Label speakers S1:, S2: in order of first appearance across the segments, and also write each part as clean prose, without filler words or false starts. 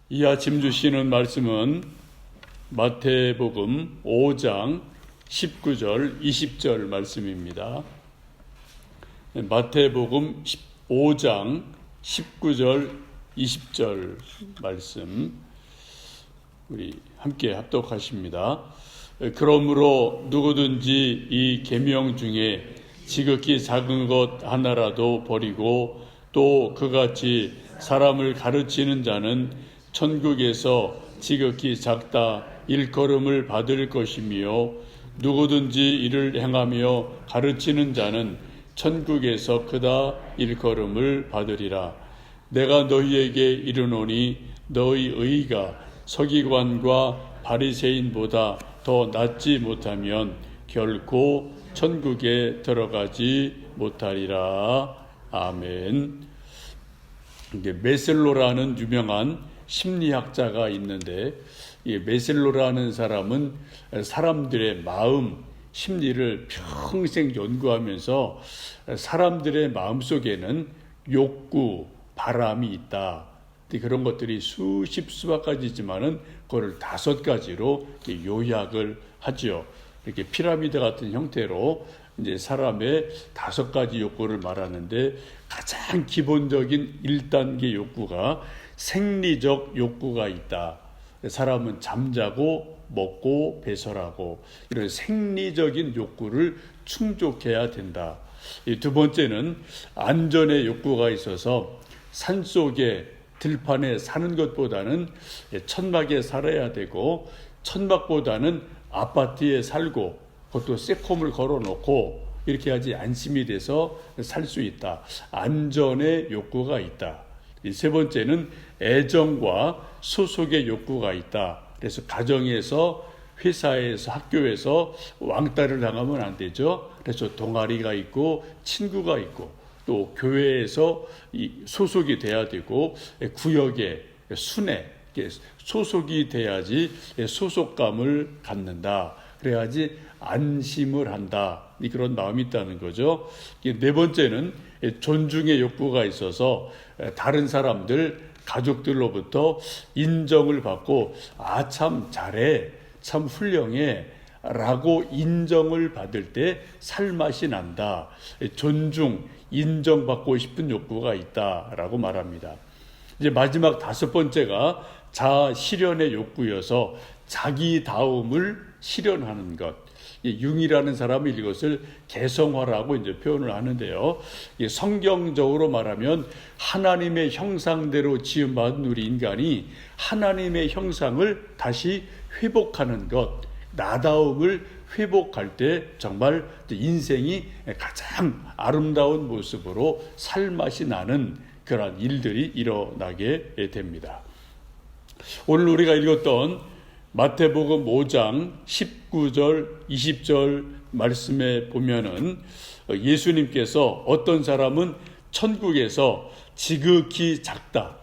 S1: 이 아침 주시는 말씀은 마태복음 5장 19절 20절 말씀입니다. 마태복음 5장 19절 20절 말씀 우리 함께 합독하십니다. 그러므로 누구든지 이 계명 중에 지극히 작은 것 하나라도 버리고 또 그같이 사람을 가르치는 자는 천국에서 지극히 작다 일컬음을 받을 것이며 누구든지 이를 행하며 가르치는 자는 천국에서 크다 일컬음을 받으리라. 내가 너희에게 이르노니 너희 의가 서기관과 바리새인보다 더 낫지 못하면 결코 천국에 들어가지 못하리라. 아멘. 이게 메슬로라는 유명한 심리학자가 있는데, 이 메슬로라는 사람은 사람들의 마음, 심리를 평생 연구하면서 사람들의 마음속에는 욕구, 바람이 있다. 그런 것들이 수십 가지지만은 그걸 5가지로 요약을 하죠. 이렇게 피라미드 같은 형태로 이제 사람의 5가지 욕구를 말하는데, 가장 기본적인 1단계 욕구가 생리적 욕구가 있다. 사람은 잠자고 먹고 배설하고 이런 생리적인 욕구를 충족해야 된다. 두 번째는 안전의 욕구가 있어서 산속에 들판에 사는 것보다는 천막에 살아야 되고, 천막보다는 아파트에 살고 그것도 새콤을 걸어놓고 이렇게 하지 안심이 돼서 살 수 있다. 안전의 욕구가 있다. 세 번째는 애정과 소속의 욕구가 있다. 그래서 가정에서, 회사에서, 학교에서 왕따를 당하면 안 되죠. 그래서 동아리가 있고 친구가 있고 또 교회에서 소속이 돼야 되고, 구역에 순회 소속이 돼야지 소속감을 갖는다. 그래야지 안심을 한다. 그런 마음이 있다는 거죠. 네 번째는 존중의 욕구가 있어서 다른 사람들, 가족들로부터 인정을 받고 참 잘해, 참 훌륭해 라고 인정을 받을 때 살맛이 난다. 존중, 인정받고 싶은 욕구가 있다라고 말합니다. 이제 마지막 5번째가 자아 실현의 욕구여서 자기다움을 실현하는 것. 융이라는 사람이 이것을 개성화라고 이제 표현을 하는데요. 성경적으로 말하면 하나님의 형상대로 지음받은 우리 인간이 하나님의 형상을 다시 회복하는 것, 나다움을 회복할 때 정말 인생이 가장 아름다운 모습으로 살맛이 나는 그런 일들이 일어나게 됩니다. 오늘 우리가 읽었던 마태복음 5장 19절, 20절 말씀에 보면은 예수님께서 어떤 사람은 천국에서 지극히 작다,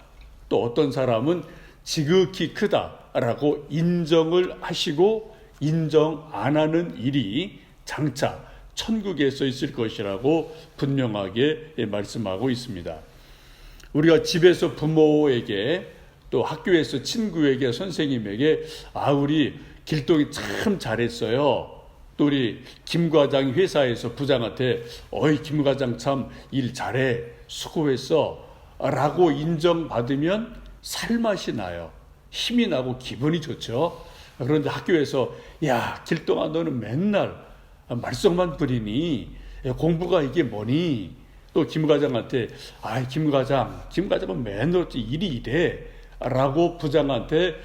S1: 또 어떤 사람은 지극히 크다라고 인정을 하시고 인정 안 하는 일이 장차 천국에서 있을 것이라고 분명하게 말씀하고 있습니다. 우리가 집에서 부모에게 또 학교에서 친구에게 선생님에게 우리 길동이 참 잘했어요. 또 우리 김 과장 회사에서 부장한테 김 과장 참 일 잘해, 수고했어 라고 인정받으면 살맛이 나요. 힘이 나고 기분이 좋죠. 그런데 학교에서 야 길동아 너는 맨날 말썽만 부리니 공부가 이게 뭐니? 또 김 과장한테 김 과장은 맨날 일이 이래 라고 부장한테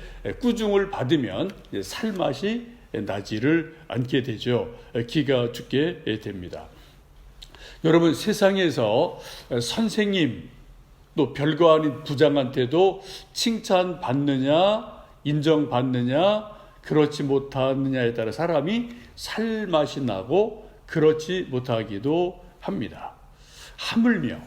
S1: 꾸중을 받으면 살맛이 나지를 않게 되죠. 기가 죽게 됩니다. 여러분, 세상에서 선생님 또 별거 아닌 부장한테도 칭찬받느냐 인정받느냐 그렇지 못하느냐에 따라 사람이 살맛이 나고 그렇지 못하기도 합니다. 하물며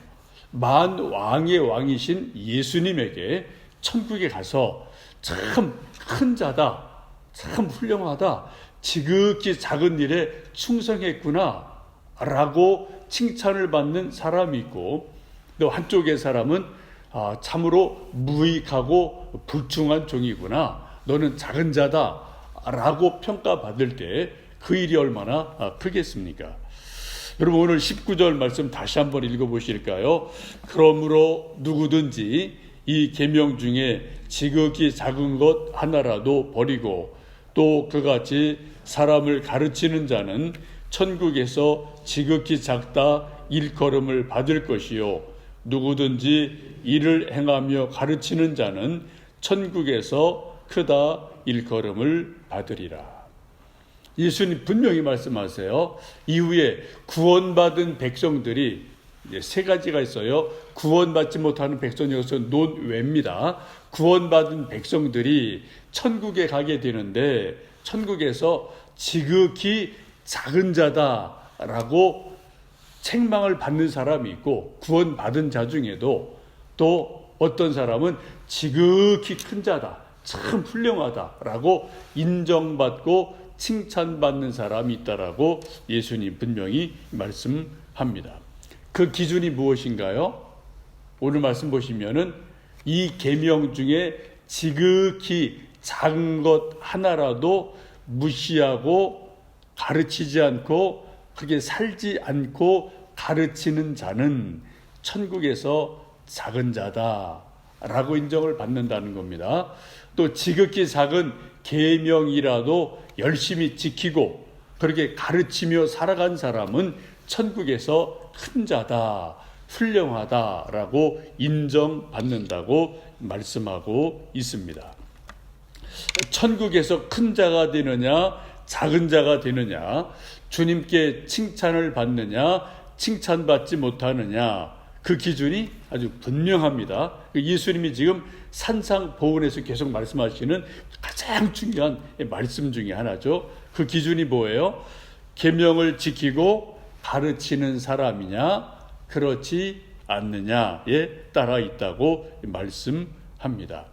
S1: 만왕의 왕이신 예수님에게 천국에 가서 참 큰 자다, 참 훌륭하다, 지극히 작은 일에 충성했구나 라고 칭찬을 받는 사람이 있고, 또 한쪽의 사람은 참으로 무익하고 불충한 종이구나. 너는 작은 자다 라고 평가받을 때 그 일이 얼마나 크겠습니까? 여러분, 오늘 19절 말씀 다시 한번 읽어보실까요? 그러므로 누구든지 이 계명 중에 지극히 작은 것 하나라도 버리고 또 그같이 사람을 가르치는 자는 천국에서 지극히 작다 일컬음을 받을 것이요 누구든지 이를 행하며 가르치는 자는 천국에서 크다 일컬음을 받으리라. 예수님 분명히 말씀하세요. 이후에 구원받은 백성들이 이제 세 가지가 있어요. 구원받지 못하는 백성이 여기서 논외입니다. 구원받은 백성들이 천국에 가게 되는데 천국에서 지극히 작은 자다라고 책망을 받는 사람이 있고, 구원받은 자 중에도 또 어떤 사람은 지극히 큰 자다, 참 훌륭하다라고 인정받고 칭찬받는 사람이 있다라고 예수님 분명히 말씀합니다. 그 기준이 무엇인가요? 오늘 말씀 보시면은 이 계명 중에 지극히 작은 것 하나라도 무시하고 가르치지 않고 그게 살지 않고 가르치는 자는 천국에서 작은 자다라고 인정을 받는다는 겁니다. 또 지극히 작은 계명이라도 열심히 지키고 그렇게 가르치며 살아간 사람은 천국에서 큰 자다, 훌륭하다라고 인정받는다고 말씀하고 있습니다. 천국에서 큰 자가 되느냐 작은 자가 되느냐, 주님께 칭찬을 받느냐 칭찬받지 못하느냐, 그 기준이 아주 분명합니다. 예수님이 지금 산상보훈에서 계속 말씀하시는 가장 중요한 말씀 중에 하나죠. 그 기준이 뭐예요? 계명을 지키고 가르치는 사람이냐 그렇지 않느냐에 따라 있다고 말씀합니다.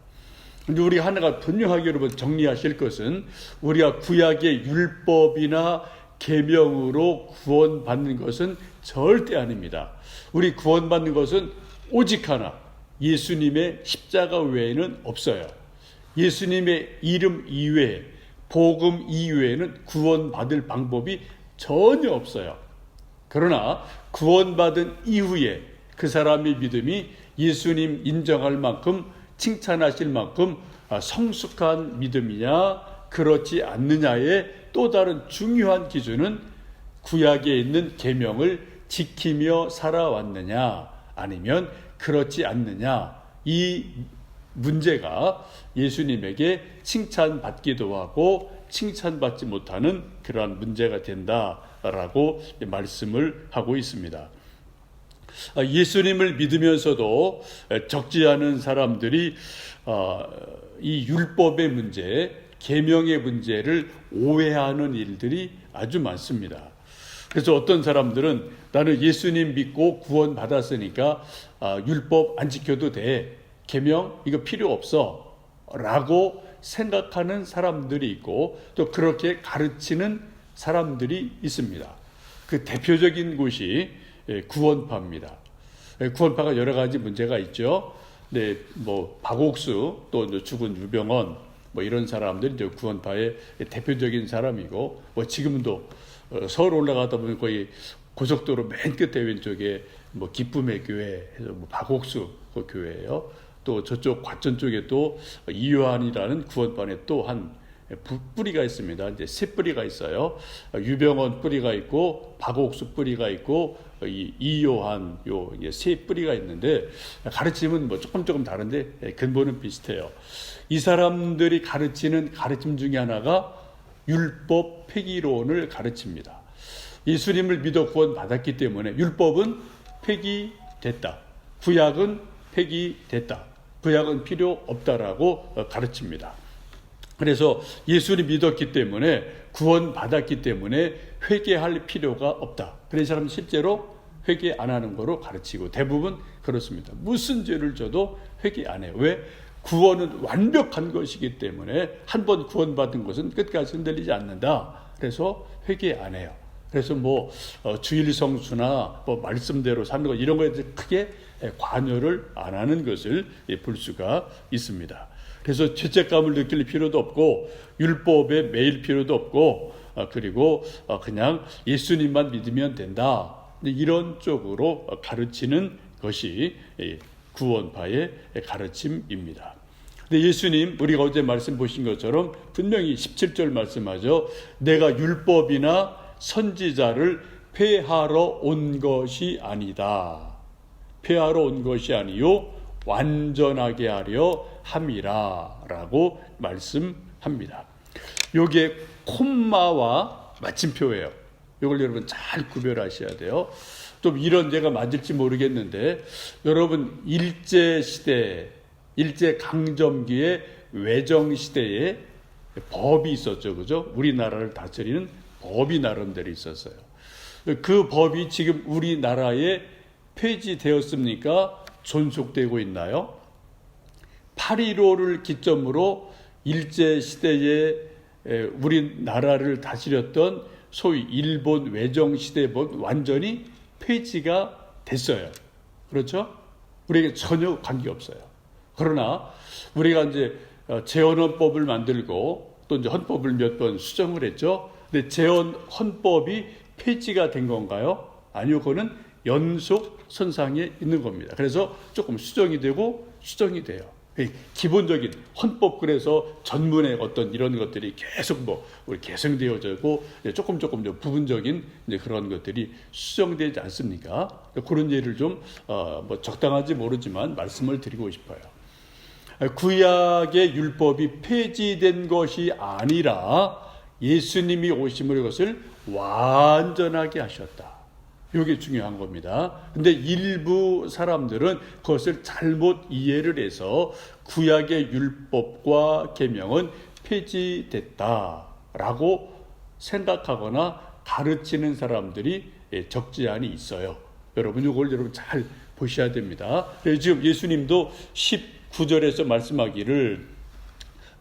S1: 근데 우리 하나가 분명하게 여러분 정리하실 것은, 우리가 구약의 율법이나 계명으로 구원받는 것은 절대 아닙니다. 우리 구원받는 것은 오직 하나, 예수님의 십자가 외에는 없어요. 예수님의 이름 이외에, 복음 이외에는 구원받을 방법이 전혀 없어요. 그러나 구원받은 이후에 그 사람의 믿음이 예수님 인정할 만큼, 칭찬하실 만큼 성숙한 믿음이냐 그렇지 않느냐의 또 다른 중요한 기준은 구약에 있는 계명을 지키며 살아왔느냐 아니면 그렇지 않느냐, 이 문제가 예수님에게 칭찬받기도 하고 칭찬받지 못하는 그러한 문제가 된다라고 말씀을 하고 있습니다. 예수님을 믿으면서도 적지 않은 사람들이 이 율법의 문제, 계명의 문제를 오해하는 일들이 아주 많습니다. 그래서 어떤 사람들은 나는 예수님 믿고 구원받았으니까 율법 안 지켜도 돼, 계명 이거 필요 없어 라고 생각하는 사람들이 있고, 또 그렇게 가르치는 사람들이 있습니다. 그 대표적인 곳이 구원파입니다. 구원파가 여러 가지 문제가 있죠. 네, 뭐 박옥수, 또 죽은 유병헌, 뭐 이런 사람들이 이제 구원파의 대표적인 사람이고, 뭐 지금도 서울 올라가다 보면 거의 고속도로 맨 끝에 왼쪽에 뭐 기쁨의 교회 해서 뭐 박옥수 그 교회예요. 또 저쪽 과천 쪽에 또 이요한이라는 구원반에 또 한 뿌리가 있습니다. 이제 세 뿌리가 있어요. 유병헌 뿌리가 있고 박옥수 뿌리가 있고 이요한 요 세 뿌리가 있는데, 가르침은 뭐 조금 다른데 근본은 비슷해요. 이 사람들이 가르치는 가르침 중에 하나가 율법 폐기론을 가르칩니다. 예수님을 믿어 구원받았기 때문에 율법은 폐기됐다, 구약은 폐기됐다, 구약은 필요 없다라고 가르칩니다. 그래서 예수를 믿었기 때문에, 구원받았기 때문에 회개할 필요가 없다. 그래서 사람은 실제로 회개 안 하는 거로 가르치고, 대부분 그렇습니다. 무슨 죄를 져도 회개 안 해요. 왜? 구원은 완벽한 것이기 때문에, 한 번 구원받은 것은 끝까지 흔들리지 않는다. 그래서 회개 안 해요. 그래서 주일 성수나 말씀대로 사는 것 이런 거에 크게 관여를 안 하는 것을 볼 수가 있습니다. 그래서 죄책감을 느낄 필요도 없고 율법에 매일 필요도 없고 그리고 그냥 예수님만 믿으면 된다. 이런 쪽으로 가르치는 것이 구원파의 가르침입니다. 근데 예수님 우리가 어제 말씀 보신 것처럼 분명히 17절 말씀하죠. 내가 율법이나 선지자를 폐하러 온 것이 아니다. 폐하러 온 것이 아니요 완전하게 하려 함이라 라고 말씀합니다. 요게 콤마와 마침표예요. 이걸 여러분 잘 구별하셔야 돼요. 좀 이런 제가 맞을지 모르겠는데 여러분 일제시대 일제강점기의 외정시대에 법이 있었죠. 그죠? 우리나라를 다스리는 법이 나름대로 있었어요. 그 법이 지금 우리나라에 폐지되었습니까? 존속되고 있나요? 8.15를 기점으로 일제시대에 우리나라를 다스렸던 소위 일본 외정시대법 완전히 폐지가 됐어요. 그렇죠? 우리에게 전혀 관계없어요. 그러나 우리가 이제 재헌헌법을 만들고 또 이제 헌법을 몇 번 수정을 했죠. 근데 헌법이 폐지가 된 건가요? 아니요, 그거는 연속 선상에 있는 겁니다. 그래서 조금 수정이 되고 수정이 돼요. 기본적인 헌법 그래서 전문의 어떤 이런 것들이 계속 우리 개성되어지고 조금 부분적인 이제 그런 것들이 수정되지 않습니까? 그런 예를 좀 적당한지 모르지만 말씀을 드리고 싶어요. 구약의 율법이 폐지된 것이 아니라 예수님이 오심으로 이것을 완전하게 하셨다. 이게 중요한 겁니다. 근데 일부 사람들은 그것을 잘못 이해를 해서 구약의 율법과 계명은 폐지됐다라고 생각하거나 가르치는 사람들이 적지 않이 있어요. 여러분 이걸 잘 보셔야 됩니다. 그래서 지금 예수님도 19절에서 말씀하기를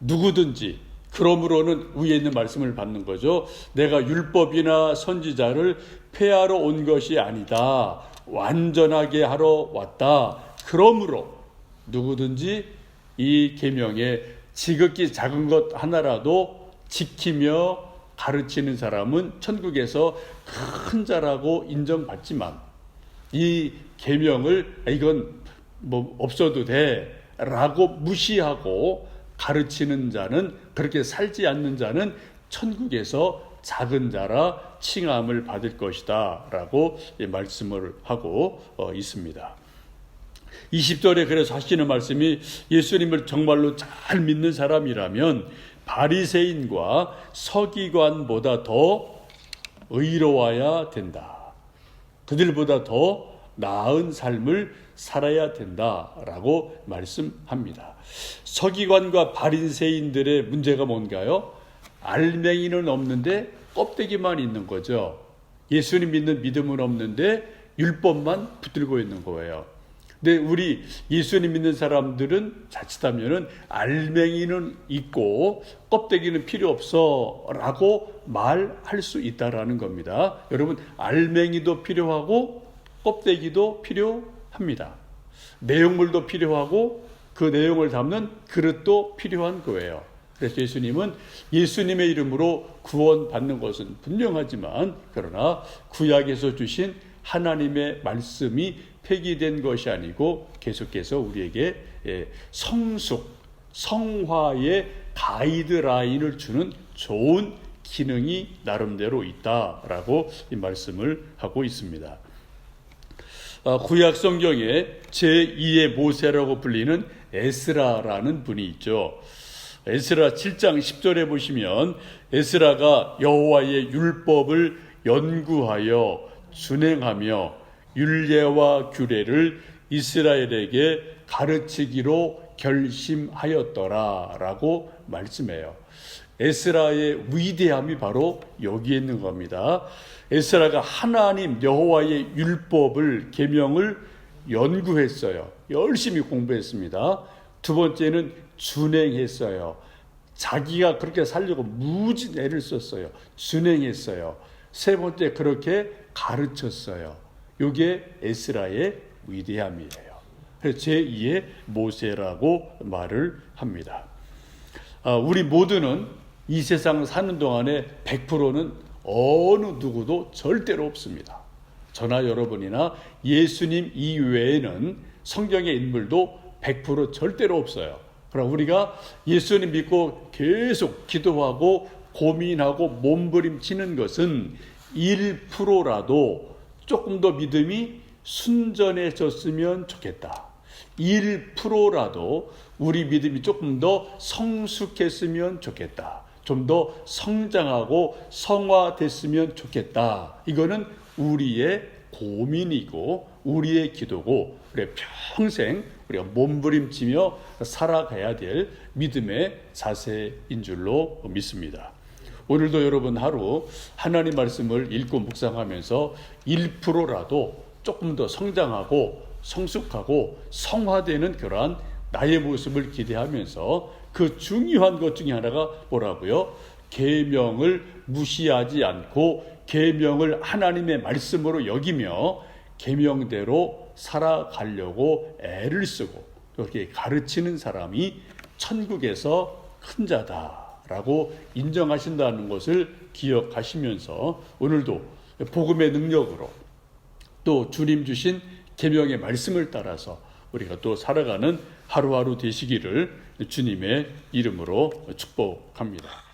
S1: 누구든지 그러므로는 위에 있는 말씀을 받는 거죠. 내가 율법이나 선지자를 폐하러 온 것이 아니다. 완전하게 하러 왔다. 그러므로 누구든지 이 계명에 지극히 작은 것 하나라도 지키며 가르치는 사람은 천국에서 큰 자라고 인정받지만 이 계명을 이건 없어도 돼 라고 무시하고 가르치는 자는 그렇게 살지 않는 자는 천국에서 작은 자라 칭함을 받을 것이다 라고 말씀을 하고 있습니다. 20절에 그래서 하시는 말씀이 예수님을 정말로 잘 믿는 사람이라면 바리새인과 서기관보다 더 의로워야 된다. 그들보다 더 나은 삶을 살아야 된다라고 말씀합니다. 서기관과 바리새인들의 문제가 뭔가요? 알맹이는 없는데 껍데기만 있는 거죠. 예수님 믿는 믿음은 없는데 율법만 붙들고 있는 거예요. 근데 우리 예수님 믿는 사람들은 자칫하면은 알맹이는 있고 껍데기는 필요 없어라고 말할 수 있다라는 겁니다. 여러분 알맹이도 필요하고 껍데기도 필요합니다. 내용물도 필요하고 그 내용을 담는 그릇도 필요한 거예요. 그래서 예수님은 예수님의 이름으로 구원받는 것은 분명하지만 그러나 구약에서 주신 하나님의 말씀이 폐기된 것이 아니고 계속해서 우리에게 성화의 가이드라인을 주는 좋은 기능이 나름대로 있다라고 이 말씀을 하고 있습니다. 구약 성경에 제2의 모세라고 불리는 에스라라는 분이 있죠. 에스라 7장 10절에 보시면 에스라가 여호와의 율법을 연구하여 준행하며 율례와 규례를 이스라엘에게 가르치기로 결심하였더라라고 말씀해요. 에스라의 위대함이 바로 여기에 있는 겁니다. 에스라가 하나님 여호와의 율법을 계명을 연구했어요. 열심히 공부했습니다. 두 번째는 준행했어요. 자기가 그렇게 살려고 무지 애를 썼어요. 준행했어요. 세 번째 그렇게 가르쳤어요. 이게 에스라의 위대함이에요. 그래서 제2의 모세라고 말을 합니다. 우리 모두는 이 세상 사는 동안에 100%는 어느 누구도 절대로 없습니다. 저나 여러분이나 예수님 이외에는 성경의 인물도 100% 절대로 없어요. 그럼 우리가 예수님 믿고 계속 기도하고 고민하고 몸부림치는 것은 1%라도 조금 더 믿음이 순전해졌으면 좋겠다. 1%라도 우리 믿음이 조금 더 성숙했으면 좋겠다. 좀 더 성장하고 성화됐으면 좋겠다. 이거는 우리의 고민이고 우리의 기도고 우리 평생 우리가 몸부림치며 살아가야 될 믿음의 자세인 줄로 믿습니다. 오늘도 여러분 하루 하나님 말씀을 읽고 묵상하면서 1%라도 조금 더 성장하고 성숙하고 성화되는 그러한 나의 모습을 기대하면서 그 중요한 것 중에 하나가 뭐라고요? 계명을 무시하지 않고 계명을 하나님의 말씀으로 여기며 계명대로 살아가려고 애를 쓰고 그렇게 가르치는 사람이 천국에서 큰 자다라고 인정하신다는 것을 기억하시면서 오늘도 복음의 능력으로 또 주님 주신 계명의 말씀을 따라서 우리가 또 살아가는 하루하루 되시기를 주님의 이름으로 축복합니다.